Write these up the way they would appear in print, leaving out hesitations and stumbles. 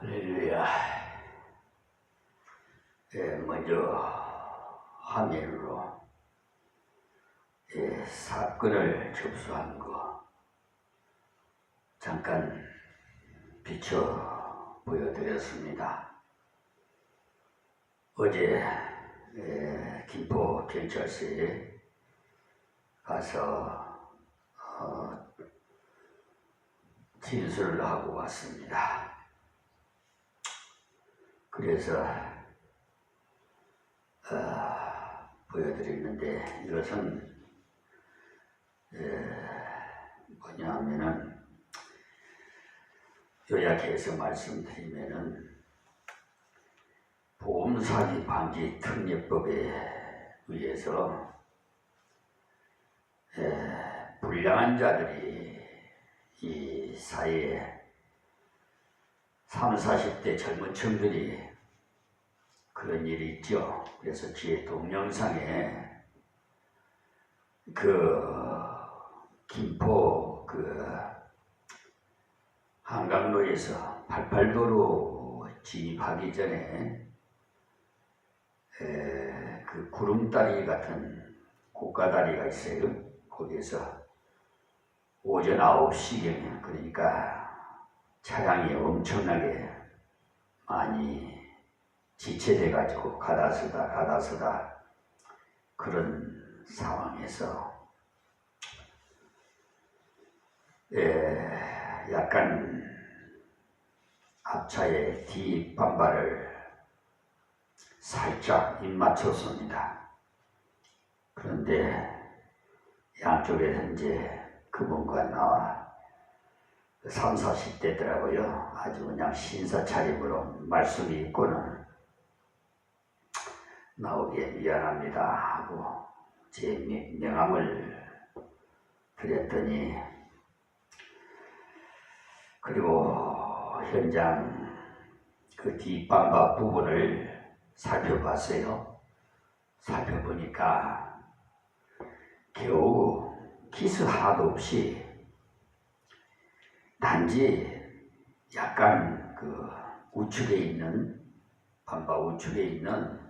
할렐루야. 먼저 화면으로 사건을 접수한 거 잠깐 비춰 보여드렸습니다. 어제 김포경찰서에 가서 진술을 하고 왔습니다. 그래서 보여드리는데, 이것은 뭐냐면은 요약해서 말씀드리면은 보험사기 방지 특례법에 의해서 불량한 자들이 이 사회에 30, 40대 젊은 층들이 그런 일이 있죠. 그래서 뒤에 동영상에 김포 한강로에서 88도로 진입하기 전에 구름다리 같은 고가다리가 있어요. 거기에서 오전 9시경에, 그러니까 차량이 엄청나게 많이 지체돼 가지고 가다서다 그런 상황에서 약간 앞차의 뒷반발을 살짝 입맞췄습니다. 그런데 양쪽에서 이제 그분과 나와 30, 40대더라고요. 아주 그냥 신사 차림으로 말씀이 있고는 나오기에 미안합니다 하고 제 명함을 드렸더니, 그리고 현장 그 뒷반바 부분을 살펴봤어요. 살펴보니까 겨우 키스 하나도 없이 단지 약간 우측에 있는, 반바 우측에 있는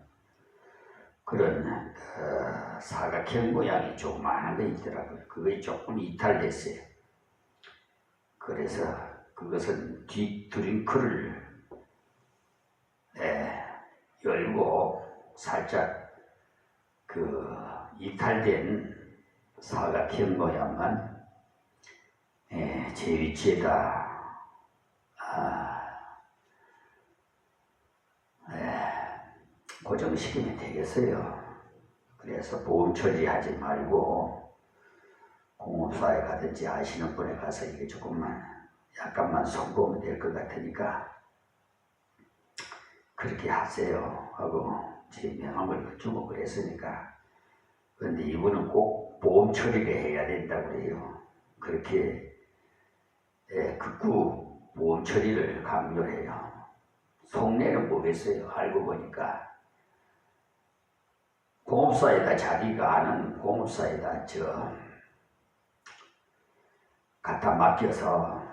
그런 사각형 모양이 조그마한 게 있더라고요. 그게 조금 이탈됐어요. 그래서 그것은 뒷 드링크를 열고 살짝 이탈된 사각형 모양만 제 위치에다 고정시키면 되겠어요. 그래서 보험 처리하지 말고 공업사에 가든지 아시는 분에 가서 이게 약간만 손보면 될 것 같으니까 그렇게 하세요 하고 제 명함을 주고 그랬으니까. 그런데 이분은 꼭 보험 처리를 해야 된다고 그래요. 그렇게 극구 보험 처리를 강조해요. 속내는 뭐겠어요. 알고 보니까 공업사에다, 자기가 아는 공업사에다 갖다 맡겨서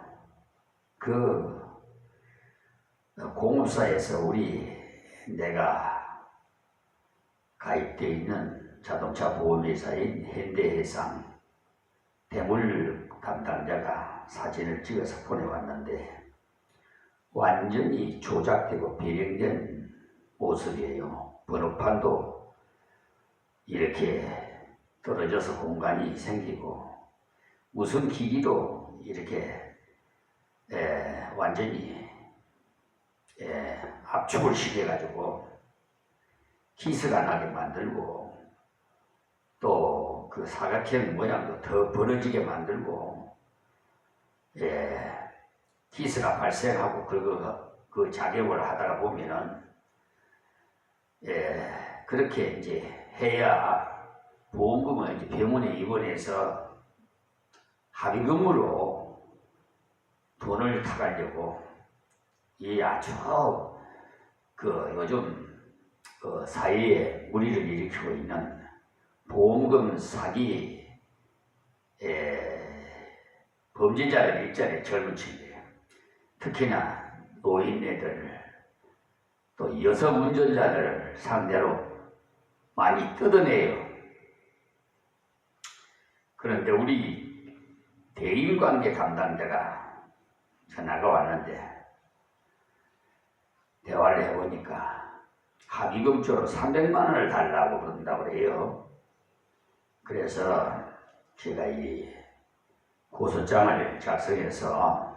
공업사에서 내가 가입되어 있는 자동차 보험회사인 현대해상 대물 담당자가 사진을 찍어서 보내왔는데 완전히 조작되고 변형된 모습이에요. 번호판도 이렇게 떨어져서 공간이 생기고 무슨 기기로 이렇게 완전히 압축을 시켜가지고 키스가 나게 만들고, 또 그 사각형 모양도 더 벌어지게 만들고, 키스가 발생하고 그 작업을 하다가 보면은 그렇게 이제 해야 보험금을 이제 병원에 입원해서 합의금으로 돈을 타가려고 이 아주 요즘 사회에 무리를 일으키고 있는 보험금 사기 범죄자들 있잖아요. 젊은 층들. 특히나 노인네들 또 여성 운전자들을 상대로 많이 뜯어내요. 그런데 우리 대인관계 담당자가 전화가 왔는데 대화를 해보니까 합의금조로 300만 원을 달라고 그런다고 그래요. 그래서 제가 이 고소장을 작성해서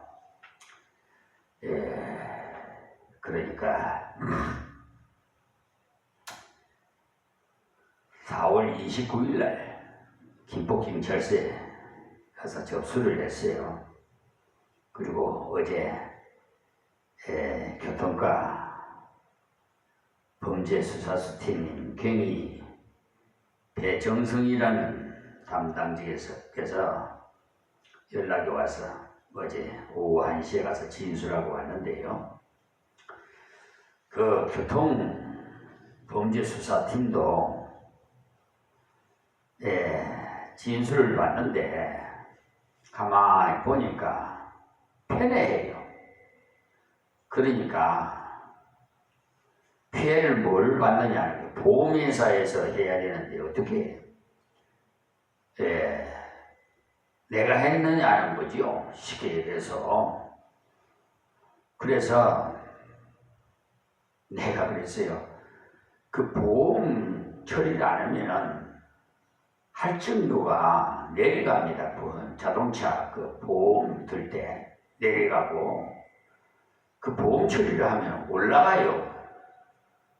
그러니까 4월 29일 날 김포경찰서에 가서 접수를 했어요. 그리고 어제 교통과 범죄수사수팀인 경위 배정성이라는 담당직에서 연락이 와서 어제 오후 1시에 가서 진술하고 왔는데요. 그 교통범죄수사팀도 진술을 받는데 가만히 보니까 편해해요. 그러니까 피해를 뭘 받느냐, 보험회사에서 해야 되는데 어떻게 내가 했느냐는 거죠. 쉽게 얘기해서. 그래서 내가 그랬어요. 그 보험 처리를 안 하면은 할증료가 내려갑니다. 자동차 그 보험 들 때 내려가고 그 보험 처리를 하면 올라가요.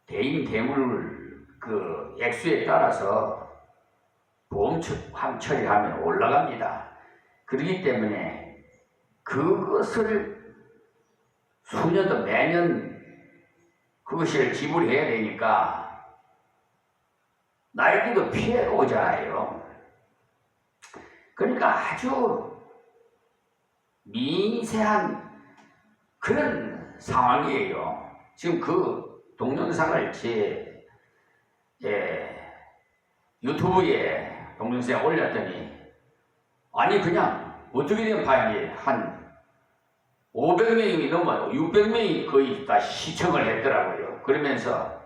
대인 대물 그 액수에 따라서 보험 처리하면 올라갑니다. 그렇기 때문에 그것을 수년도 매년 그것을 지불해야 되니까 나에게도 피해가 오잖아요. 그러니까 아주 미세한 그런 상황이에요. 지금 그 동영상을 제 유튜브에 동영상에 올렸더니 아니 그냥 어떻게 된 바인지 한 500명이 넘어요. 600명이 거의 다 시청을 했더라고요. 그러면서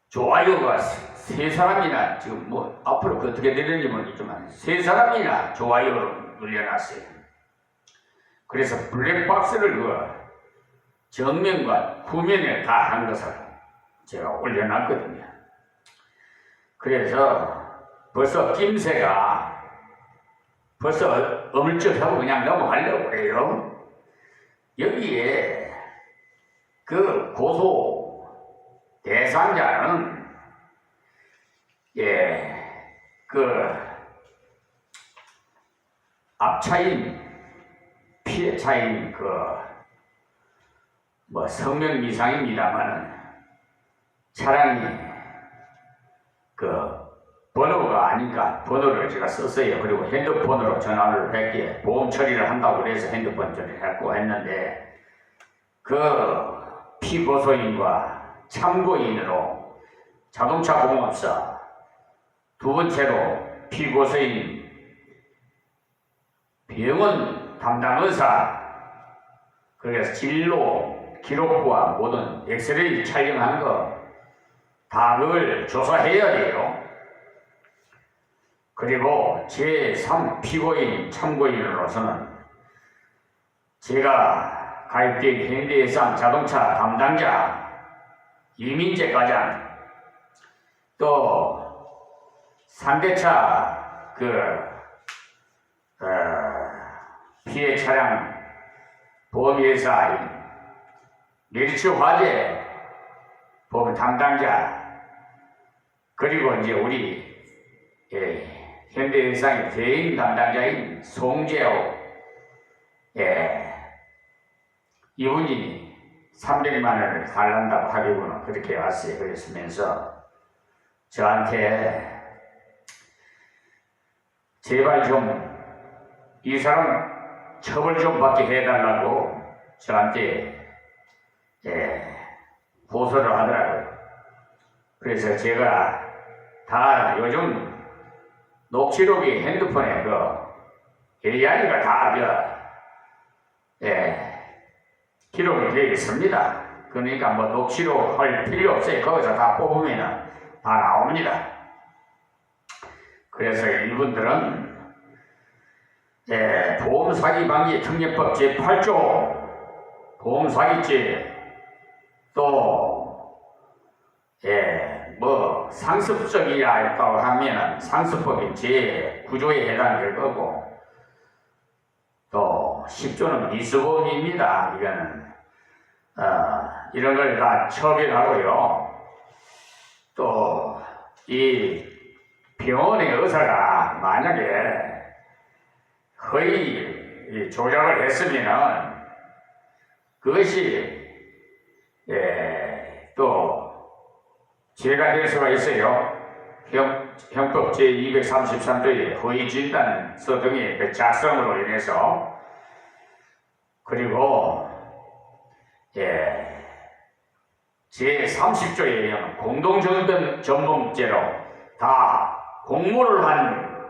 좋아요가 세 사람이나 지금 뭐 앞으로 어떻게 되는지 모르겠지만 세 사람이나 좋아요를 눌려놨어요. 그래서 블랙박스를 그 정면과 후면에 다 한 것을 제가 올려놨거든요. 그래서 벌써 김새가 벌써 어물쩍하고 그냥 넘어가려고 그래요. 여기에 그 고소 대상자는 그 앞차인 피해차인 그 뭐 성명 미상입니다만은 차량이 그 번호가 아니까 번호를 제가 썼어요. 그리고 핸드폰으로 전화를 했기에 보험 처리를 한다고 그래서 핸드폰 처리를 했고 했는데 그 피고소인과 참고인으로 자동차 공업사 두 번째로 피고소인 병원 담당 의사 그래서 진로 기록부와 모든 엑스레이 촬영한 거 다 그걸 조사해야 돼요. 그리고 제3 피고인 참고인으로서는 제가 가입된 현대해상 자동차 담당자 이민재 과장 또 3대차 피해 차량 보험회사인 메리츠 화재 보험 담당자 그리고 이제 우리 현대해상의 대인 담당자인 송재호 이분이 300만 원을 달란다고 하기로는 그렇게 왔어요. 그랬으면서 저한테 제발 좀 이 사람 처벌 좀 받게 해달라고 저한테 고소를 하더라고요. 그래서 제가 다 요즘 녹취록이 핸드폰에 그 AI가 다 기록이 되어 있습니다. 그러니까 뭐 녹취로 할 필요 없어요. 거기서 다 뽑으면 다 나옵니다. 그래서 이분들은 보험사기방지 특례법 제8조 보험사기죄 또 뭐 상습적이라 했다고 하면은 상습법인 제9조에 해당될 거고 또 10조는 미수보험입니다. 이거는 이런 걸 다 처벌하고요. 또 이 병원의 의사가 만약에 허위 조작을 했으면은 그것이 또 죄가 될 수가 있어요. 형법 제233조의 허위 진단서 등의 그 작성으로 인해서 그리고 제30조에 의하면 공동전범죄로 다 공모를 한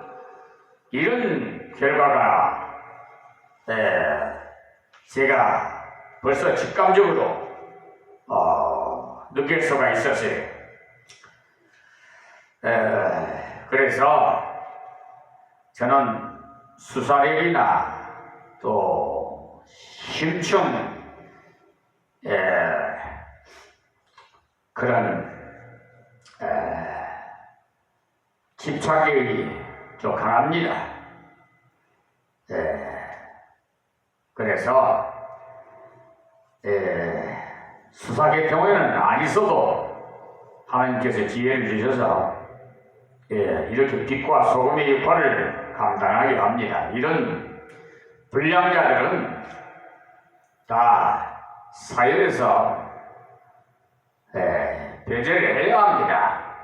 이런 결과가 제가 벌써 직감적으로 느낄 수가 있었어요. 그래서 저는 수사력이나 또 심층 그런 집착이 좀 강합니다. 그래서 수사계 경우에는 안 있어도 하나님께서 지혜를 주셔서 이렇게 빛과 소금의 역할을 감당하게 합니다. 이런 불량자들은 다 사회에서 배제를 해야 합니다.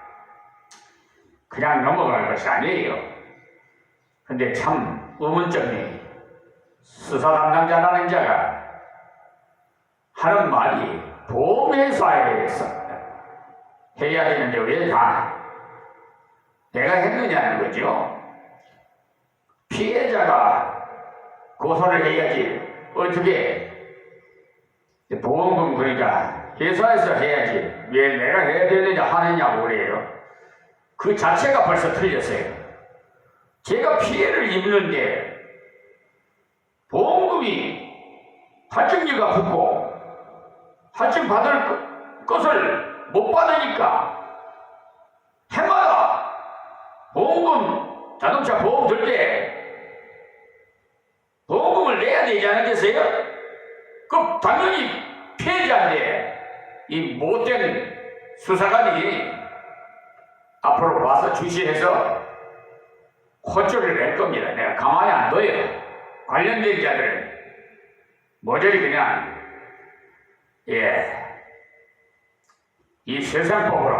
그냥 넘어갈 것이 아니에요. 근데 참 의문점이 수사 담당자라는 자가 하는 말이 보험회사에서 해야 되는데 왜 다 내가 했느냐는 거죠. 피해자가 고소를 해야지 어떻게 보험금 그러니까 회사에서 해야지 왜 내가 해야 되느냐 하느냐고 그래요. 그 자체가 벌써 틀렸어요. 제가 피해를 입는데 보험금이 할증료가 붙고 할증 받을 것을 못 받으니까 해마다 보험금 자동차 보험 들 때 보험금을 내야 되지 않겠어요? 그 당연히 피해자인데 이 못된 수사관이 앞으로 와서 주시해서 호조를 낼 겁니다. 내가 가만히 안 둬요. 관련된 자들 모조리 그냥 이 세상법으로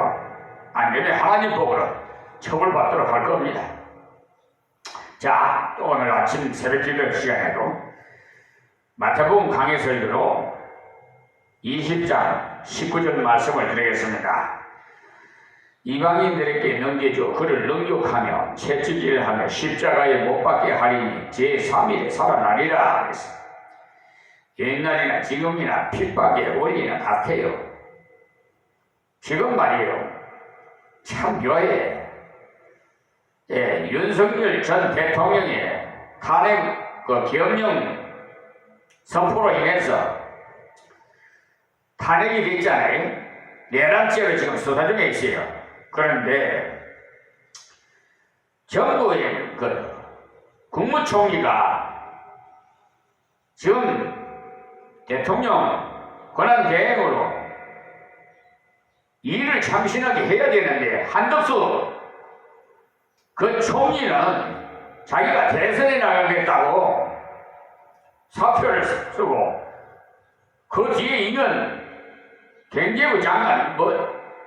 아니면 하나님법으로 처벌받도록 할 겁니다. 자, 또 오늘 아침 새벽기도 시간에도 마태복음 강해 설교로 20장 19절 말씀을 드리겠습니다. 이방인들에게 넘겨줘 그를 능욕하며 채찍질하며 십자가에 못 박게 하리니 제3일에 살아나리라 그랬어요. 옛날이나 지금이나 핍박의 원리는 같아요. 지금 말이에요. 참 묘해. 윤석열 전 대통령의 탄핵 계엄령 선포로 인해서 탄핵이 됐잖아요. 내란죄로 지금 수사 중에 있어요. 그런데 정부의 국무총리가 지금 대통령 권한대행으로 일을 참신하게 해야 되는데 한덕수 그 총리는 자기가 대선에 나가겠다고 사표를 쓰고 그 뒤에 있는 경제부 장관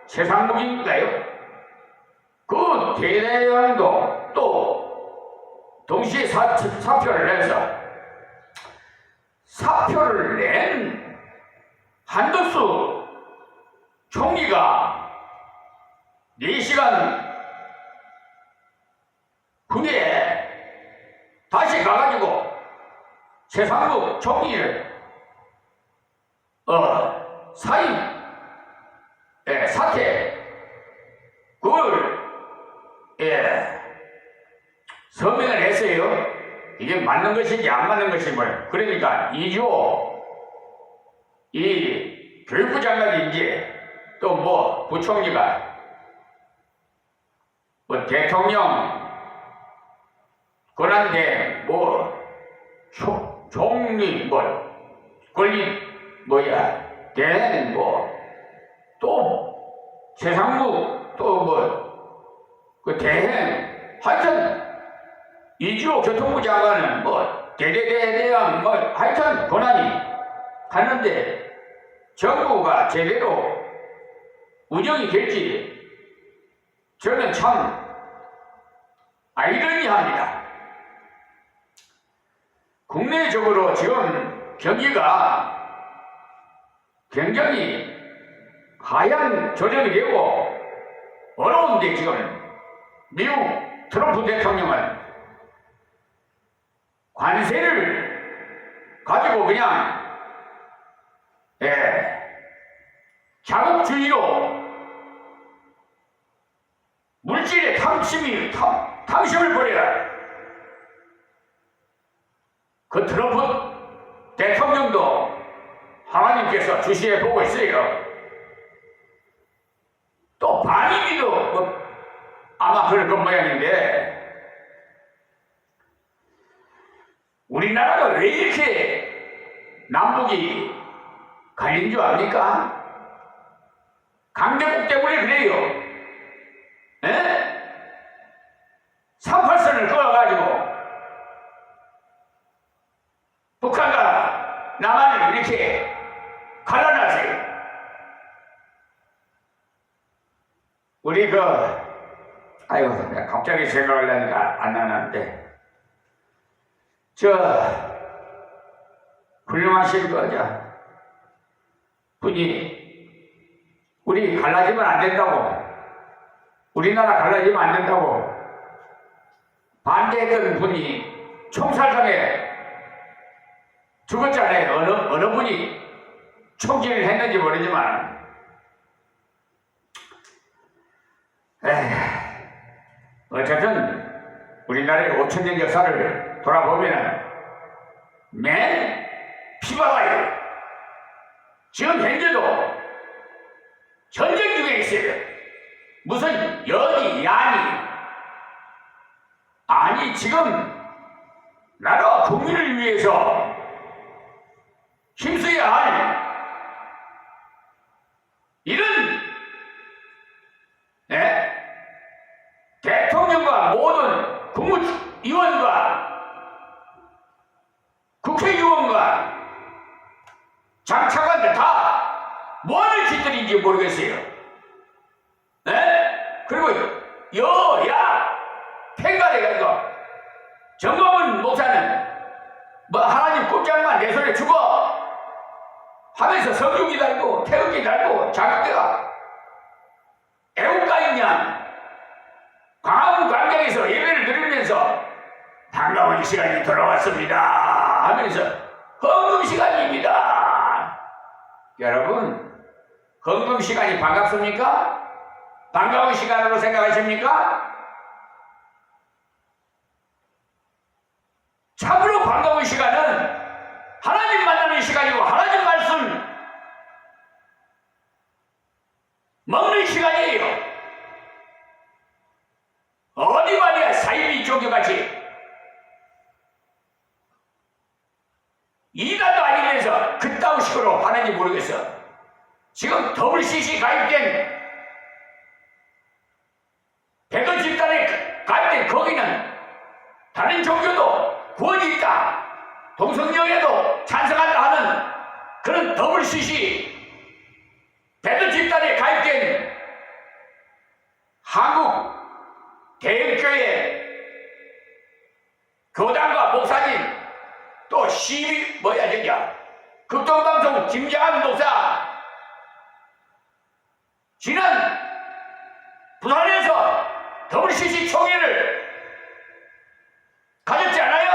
최상목인가요? 그 대대장도 또 동시에 사표를 내서 사표를 낸 한덕수 총리가 4시간 후에 다시 가가지고 최상목 총리를 사임, 사퇴, 그걸, 서명을 했어요. 이게 맞는 것인지 안 맞는 것인지 뭐예요. 그러니까 이주호, 이 교육부 장관인지 또 뭐 부총리가 뭐 대통령 권한대 뭐 총리 뭐 권리 뭐야 대행 뭐또 최상무 또 뭐 그 대행 하여튼 이주호 교통부 장관은 뭐 대대대대한 뭐 하여튼 권한이 가는데 정부가 제대로 운영이 될지 저는 참 아이러니합니다. 국내적으로 지금 경기가 굉장히 하향 조정이 되고 어려운데 지금 미국 트럼프 대통령은 관세를 가지고 그냥 자국주의로 물질의 탐심을 버려라. 그 트럼프 대통령도 하나님께서 주시해 보고 있어요. 또 반인이도 뭐 아마 그럴 것 모양인데 우리나라가 왜 이렇게 남북이 갈린 줄 압니까? 강대국 때문에 그래요. 38선을 그어가지고 북한과 남한을 이렇게 갈라놨어요. 우리 아이고, 내가 갑자기 생각을 하니까 안 나는데, 훌륭하신 분이, 우리 갈라지면 안 된다고, 우리나라 갈라지면 안 된다고, 반대했던 분이 총살상에 죽었잖아요. 어느 분이 총질을 했는지 모르지만, 어쨌든 우리나라의 5000년 역사를 돌아보면 맨 피바가요. 지금 현재도 전쟁 중에 있어요. 무슨 연이 야니 아니 지금 나라와 국민을 위해서 힘써야 할 이런 대통령과 모든 국무위원과 국회의원과 장차관들 다 뭐하는 짓들인지 모르겠어요. 그리고 여야 팽갈해가지고 정광훈 목사는 뭐 하나님 꼼짝만 내 손에 죽어 하면서 성경이 달고 태극기 달고 자기가 애국가인 양 광화문 광장에서 예배를 드리면서 반가운 시간이 돌아왔습니다 하면서 헌금 시간입니다. 여러분, 헌금 시간이 반갑습니까? 반가운 시간으로 생각하십니까? 참으로 반가운 시간은 하나님 만나는 시간이고 하나님 말씀 먹는 시간이에요. 어디 말이야 사이비 종교같이 이단도 아니면서 그따위 식으로 하는지 모르겠어. 지금 WCC 가입된 백원 집단에 가입된 거기는 다른 종교도 구원이 있다, 동성연애도 찬성한다 하는 그런 WCC 백원 집단에 가입된 한국 대형교회 교단과 목사님 또 극동방송 김장한 목사 지난 부산에서 WCC 총회를 가졌지 않아요?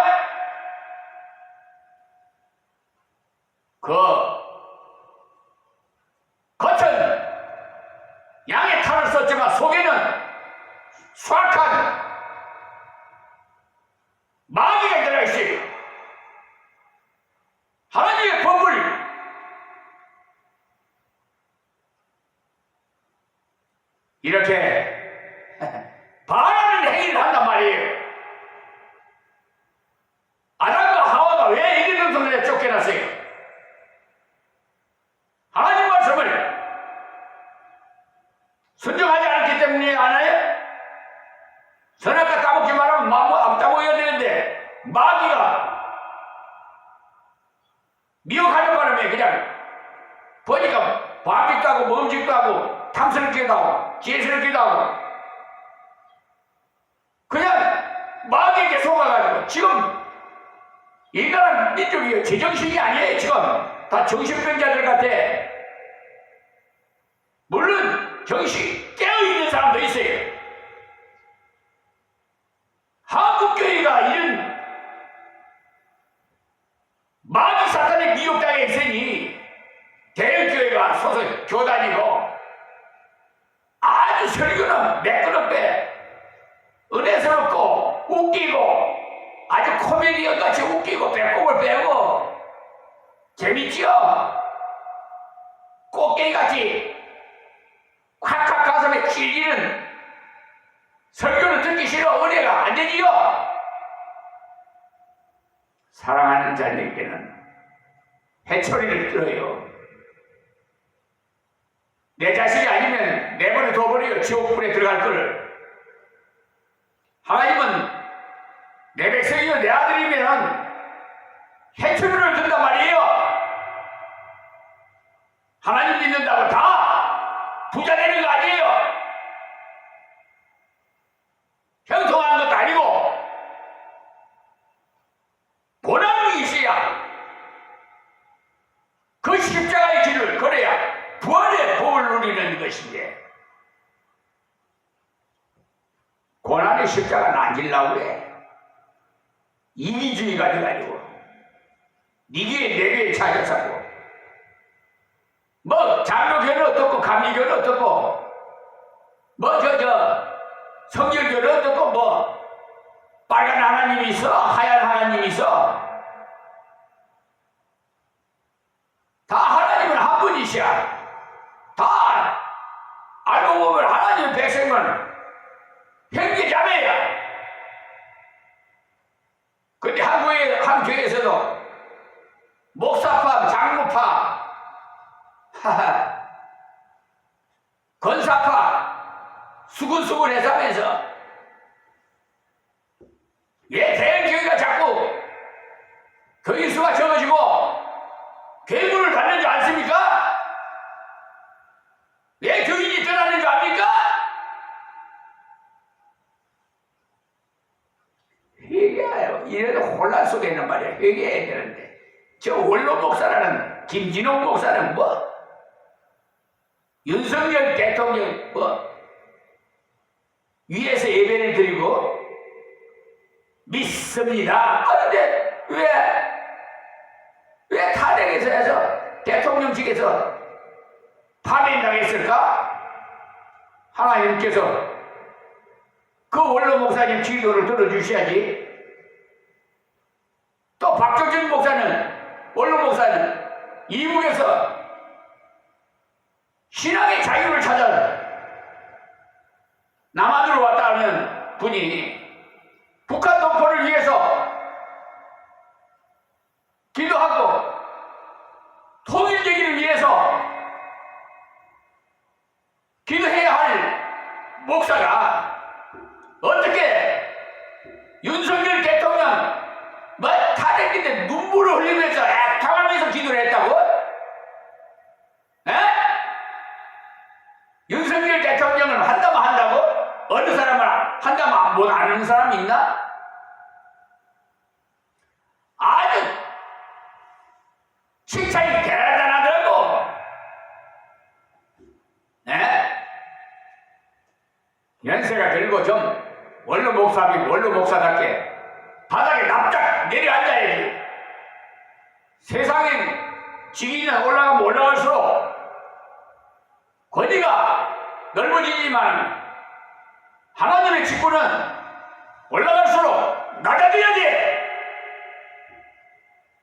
마귀가 미혹하는 바람에 그냥 보니까 반직도 하고 멈직도 하고 탐스럽기도 하고 지혜스럽기도 하고 그냥 마귀에게 속아가지고 지금 인간은 민족이 제정신이 아니에요. 지금 다 정신병자들 같아. 물론 정신 깨어있는 사람도 있어요. 한국교회가 이런 마귀 사탄의 미혹당에 있으니 대형교회가 소속 교단이고 아주 설교는 매끄럽게 은혜스럽고 웃기고 아주 코미디언 같이 웃기고 배꼽을 빼고 재밌지요? 꽃게같이 콱콱 가슴에 찔리는 설교를 듣기 싫어. 은혜가 안 되지요? 사랑하는 자녀에게는 해초리를 들어요. 내 자식이 아니면 내버려 둬버려요. 지옥불에 들어갈 거를. 하나님은 내 백성이요 내 아들이면 해초리를 든단 말이에요. 하나님 믿는다고 다 부자 되는 거 아니에요. 형통한 것도 아니고 고난이 있어야 그 십자가의 길을 걸어야 부활의 복을 누리는 것인데 고난의 십자가 남기려고 해. 이기주의가 돼가지고 네 귀에 내 귀에 찾아서고 뭐 장로교는 어떻고 감리교는 어떻고 뭐 성결교는 어떻고 뭐 빨간 하나님이 있어 하얀 하나님이 있어 다 하나님은 한 분이시야. 다 알고 보면 하나님의 백성은 형제자매야. 근데 한 교회에서도 목사파, 장로파, 건사파 수군수군 해서면서 왜 대형교회가 자꾸 교인수가 적어지고 괴물을 받는 줄 않습니까? 왜 교인이 떠나는 줄 압니까? 회개해요. 이래도 혼란 속에 있는 말이야. 회개해야 되는데 저 원로 목사라는 김진홍 목사는 뭐 윤석열 대통령 뭐 위에서 예배를 드리고 믿습니다. 그런데 왜 탄핵에서 해서 대통령직에서 파면당했을까? 하나님께서 그 원로 목사님 기도를 들어주셔야지. 또 박정진 목사는 원로 목사는 이북에서 신앙의 자유를 찾아 남한으로 왔다 하는 분이 북한 동포를 위해서 기도하고 통일되기를 위해서 기도해야 할 목사가 어떻게 윤석열 대통령 뭐 탄핵인데 눈물을 흘리면서 애타가면서 기도를 했다고? 에? 윤석열 대통령은 한다면 한다고? 어느 사람을 한다면 못 아는 사람이 있나? 아주 칭찬이 대단하더라고. 네? 연세가 들고 좀 원로 목사답게 바닥에 납작 내려앉아야지. 세상엔 지위는 올라가면 올라갈수록 권위가 넓어지지만 하나님의 직분은 올라갈수록 낮아져야 돼.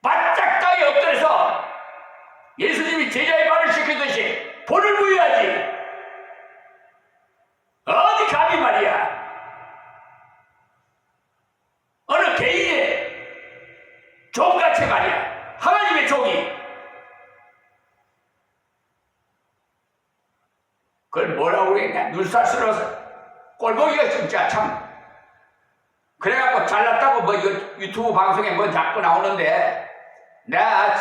바짝 땅에 엎드려서 예수님이 제자의 발을 씻기듯이 볼을 보여야지. 어디 감히 말이야. 어느 개인의 종같이 말이야. 하나님의 종이. 그걸 뭐라고 그랬냐. 눈살 쓸어서 꼴보기가 진짜 참 그래갖고 잘났다고 뭐 유튜브 방송에 뭐 자꾸 나오는데 내가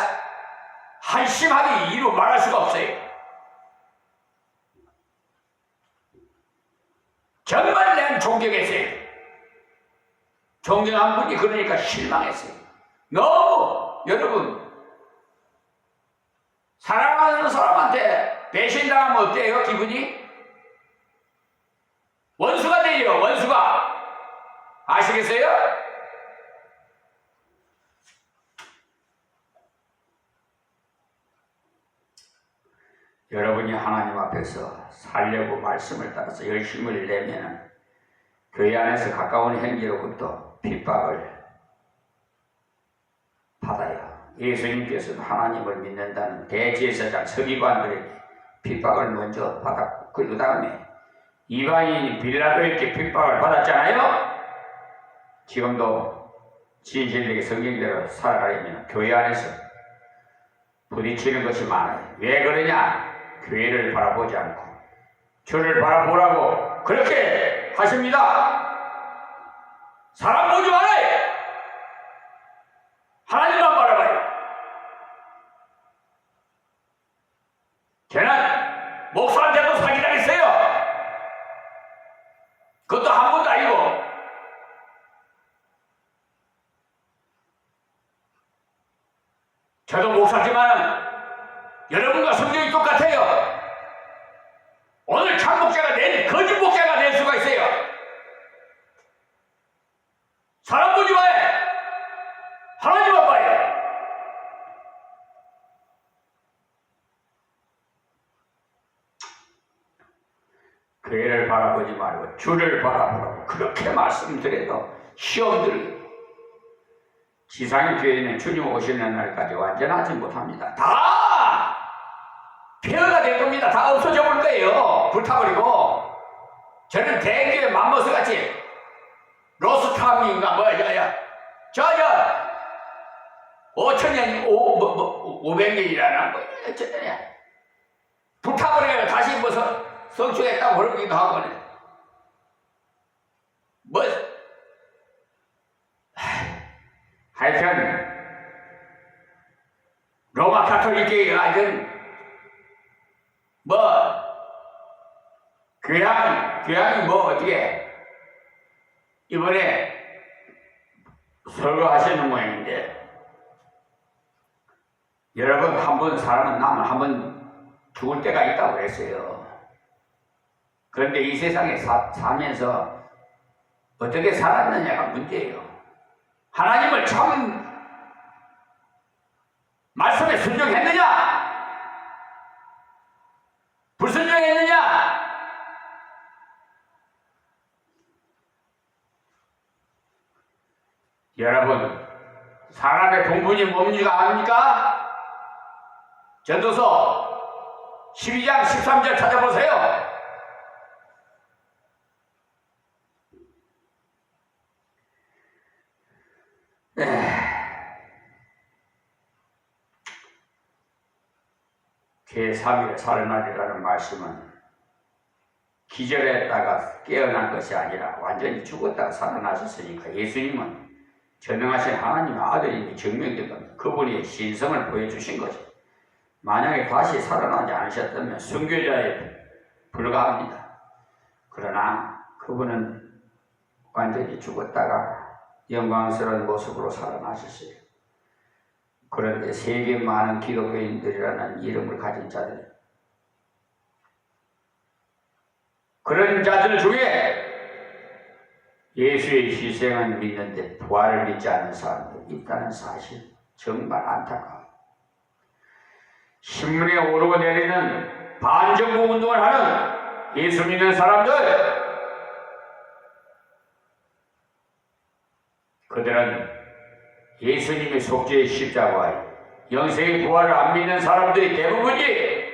한심하게 이루 말할 수가 없어요. 정말 내가 존경했어요. 존경한 분이 그러니까 실망했어요. 너무 여러분 사랑하는 사람한테 배신당하면 어때요? 기분이? 원수가 되죠. 원수가. 아시겠어요? 여러분이 하나님 앞에서 살려고 말씀을 따라서 열심을 내면 교회 안에서 가까운 형제로부터 핍박을 받아요. 예수님께서도 하나님을 믿는다는 대제사장 서기관들에게 핍박을 먼저 받았고 그 다음에 이방인이 빌라도에게 핍박을 받았잖아요. 지금도 진실되게 성경대로 살아가려면 교회 안에서 부딪히는 것이 많아요. 왜 그러냐? 교회를 바라보지 않고 주를 바라보라고 그렇게 하십니다. 사람 보지 말아요. 하나님만 바라봐요. 저는 목사한테도 사기당했어요. 그것도 한 번도 아니고. 저도 목사지만 여러분과 성경이 똑같아요. 오늘 참 목자가 내일 거짓 목자가 될 수가 있어요. 사람 보지 마요. 하나님만 봐요. 교회를 바라보지 말고 주를 바라보라고 그렇게 말씀드려도 시험 들고 지상의 교회는 주님 오시는 날까지 완전하지 못합니다. 다 폐허가 될 겁니다. 다 없어져 볼 거예요. 불타버리고. 저는 대교회 맘모스 같이 로스타임인가 뭐야 저 5,000년 500년이라나 뭐 어쩌냐 불타버려요. 다시 뭐 성취했다고 그러기도 하고 뭐 하여튼 로마 가톨릭이 하여튼 뭐 교양이 뭐 어떻게 이번에 설거하시는 모양인데 여러분 한번 사람은 남은 한번 죽을 때가 있다고 그랬어요. 그런데 이 세상에 사면서 어떻게 살았느냐가 문제예요. 하나님을 참 말씀에 순종했느냐? 불순종했느냐? 여러분, 사람의 본분이 뭡니까? 압니까? 전도서 12장 13절 찾아보세요. 제3일 살날이라는 말씀은 기절했다가 깨어난 것이 아니라 완전히 죽었다가 살아나셨으니까 예수님은 전능하신 하나님의 아들임이 증명된 겁니다. 그분이 신성을 보여주신 거죠. 만약에 다시 살아나지 않으셨다면 순교자에 불과합니다. 그러나 그분은 완전히 죽었다가 영광스러운 모습으로 살아나셨어요. 그런데 세계 많은 기독교인들이라는 이름을 가진 자들, 그런 자들 중에 예수의 희생을 믿는데 부활을 믿지 않는 사람들이 있다는 사실 정말 안타까워요. 신문에 오르고 내리는 반정부 운동을 하는 예수 믿는 사람들, 그들은 예수님의 속죄의 십자가와 영생의 부활을 안 믿는 사람들이 대부분이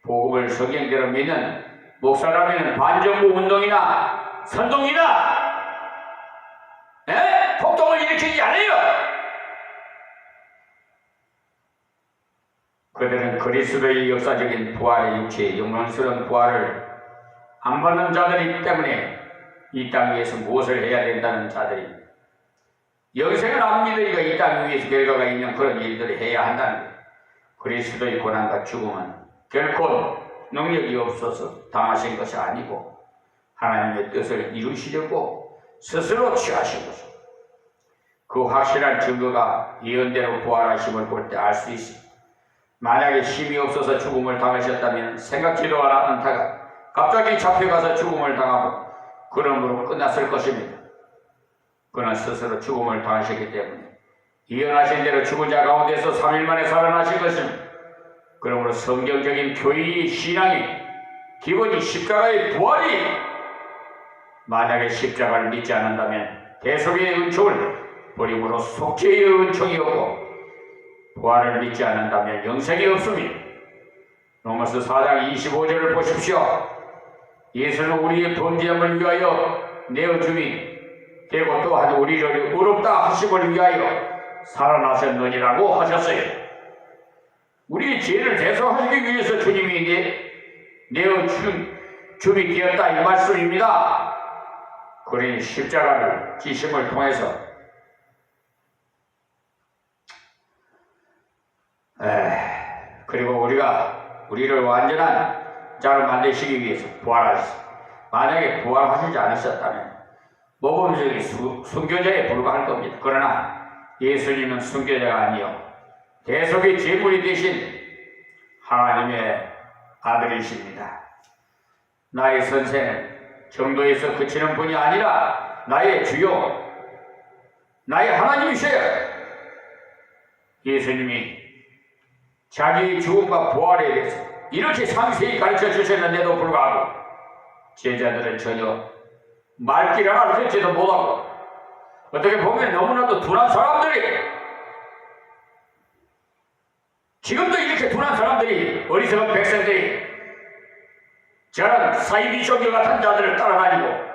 복음을 성경대로 믿는 목사라면 반정부 운동이나 선동이나 폭동을 일으키지 않아요. 그들은 그리스도의 역사적인 부활의 육체의 영광스러운 부활을 안 받는 자들이기 때문에 이 땅 위에서 무엇을 해야 된다는 자들입니다. 영생을 안 믿으니까 이 땅 위에서 결과가 있는 그런 일들을 해야 한다는 거예요. 그리스도의 고난과 죽음은 결코 능력이 없어서 당하신 것이 아니고 하나님의 뜻을 이루시려고 스스로 취하신 것입니다. 그 확실한 증거가 예언대로 부활하심을 볼 때 알 수 있습니다. 만약에 힘이 없어서 죽음을 당하셨다면 생각지도 않다가 갑자기 잡혀가서 죽음을 당하고 그러므로 끝났을 것입니다. 그는 스스로 죽음을 당하셨기 때문에 예언하신 대로 죽은 자 가운데서 3일 만에 살아나신 것입니다. 그러므로 성경적인 교회의 신앙이 기본이 십자가의 부활이 만약에 십자가를 믿지 않는다면 대속의 은총을 버림으로 속죄의 은총이었고 부활을 믿지 않는다면 영생이 없습니다. 로마서 4장 25절을 보십시오. 예수는 우리의 범죄함을 위하여 내어주니 되고 또한 우리를 의롭다 하심을 위하여 살아나셨느니라고 하셨어요. 우리의 죄를 대속하시기 위해서 주님이 내어줌이 되었다 이 말씀입니다. 그러니 십자가를 지심을 통해서 그리고 우리를 완전한 자로 만드시기 위해서 부활하셨습니다. 만약에 부활하시지 않으셨다면 모범적인 순교자에 불과할 겁니다. 그러나 예수님은 순교자가 아니요 대속의 제물이 되신 하나님의 아들이십니다. 나의 선생은 정도에서 그치는 분이 아니라 나의 주요 나의 하나님이셔요. 예수님이 자기의 죽음과 부활에 대해서 이렇게 상세히 가르쳐 주셨는데도 불구하고 제자들은 전혀 말귀를 알아듣지도 못하고 어떻게 보면 너무나도 둔한 사람들이 지금도 이렇게 둔한 사람들이 어리석은 백성들이 저런 사이비종교 같은 자들을 따라다니고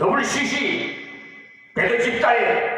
WCC 배드 집단에